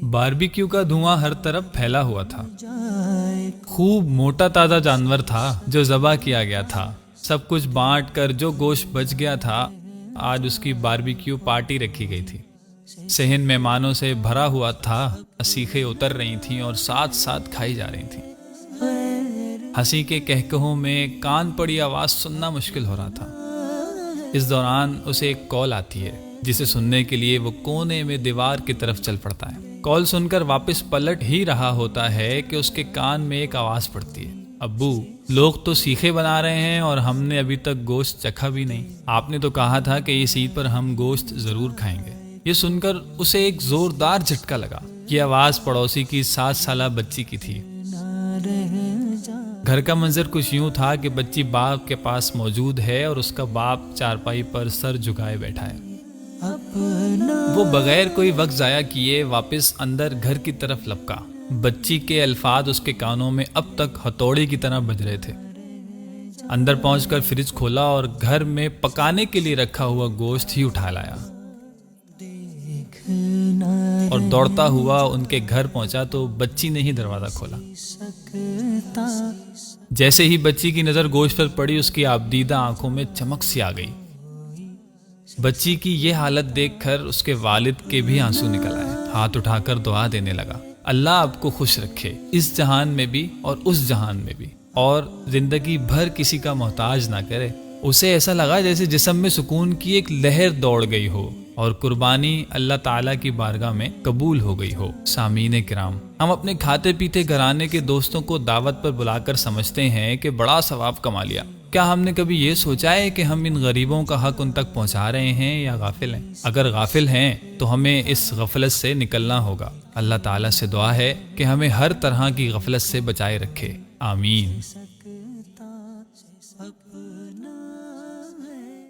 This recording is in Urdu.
باربیکیو کا دھواں ہر طرف پھیلا ہوا تھا۔ خوب موٹا تازہ جانور تھا جو ذبح کیا گیا تھا۔ سب کچھ بانٹ کر جو گوشت بچ گیا تھا، آج اس کی باربیکیو پارٹی رکھی گئی تھی۔ صحن مہمانوں سے بھرا ہوا تھا، سیخیں اتر رہی تھیں اور ساتھ ساتھ کھائی جا رہی تھیں۔ ہنسی کے کہکہوں میں کان پڑی آواز سننا مشکل ہو رہا تھا۔ اس دوران اسے ایک کال آتی ہے جسے سننے کے لیے وہ کونے میں دیوار کی طرف چل پڑتا ہے۔ کال سن کر واپس پلٹ ہی رہا ہوتا ہے کہ اس کے کان میں ایک آواز پڑتی ہے، ابو، لوگ تو سیخیں بنا رہے ہیں اور ہم نے ابھی تک گوشت چکھا بھی نہیں۔ آپ نے تو کہا تھا کہ اس عید پر ہم گوشت ضرور کھائیں گے۔ یہ سن کر اسے ایک زوردار جھٹکا لگا۔ یہ آواز پڑوسی کی 7 سالہ بچی کی تھی۔ گھر کا منظر کچھ یوں تھا کہ بچی باپ کے پاس موجود ہے اور اس کا باپ چارپائی پر سر جھکائے بیٹھا ہے۔ وہ بغیر کوئی وقت ضائع کیے واپس اندر گھر کی طرف لپکا۔ بچی کے الفاظ اس کے کانوں میں اب تک ہتھوڑی کی طرح بج رہے تھے۔ اندر پہنچ کر فریج کھولا اور گھر میں پکانے کے لیے رکھا ہوا گوشت ہی اٹھا لایا اور دوڑتا ہوا ان کے گھر پہنچا تو بچی نے ہی دروازہ کھولا۔ جیسے ہی بچی کی نظر گوشت پر پڑی، اس کی آبدیدہ آنکھوں میں چمک سی آ گئی۔ بچی کی یہ حالت دیکھ کر اس کے والد کے بھی آنسو نکل آئے۔ ہاتھ اٹھا کر دعا دینے لگا، اللہ آپ کو خوش رکھے، اس جہان میں بھی اور اس جہان میں بھی، اور زندگی بھر کسی کا محتاج نہ کرے۔ اسے ایسا لگا جیسے جسم میں سکون کی ایک لہر دوڑ گئی ہو اور قربانی اللہ تعالیٰ کی بارگاہ میں قبول ہو گئی ہو۔ سامعین کرام، ہم اپنے کھاتے پیتے گھرانے کے دوستوں کو دعوت پر بلا کر سمجھتے ہیں کہ بڑا ثواب کما لیا۔ کیا ہم نے کبھی یہ سوچا ہے کہ ہم ان غریبوں کا حق ان تک پہنچا رہے ہیں یا غافل ہیں؟ اگر غافل ہیں تو ہمیں اس غفلت سے نکلنا ہوگا۔ اللہ تعالیٰ سے دعا ہے کہ ہمیں ہر طرح کی غفلت سے بچائے رکھے، آمین۔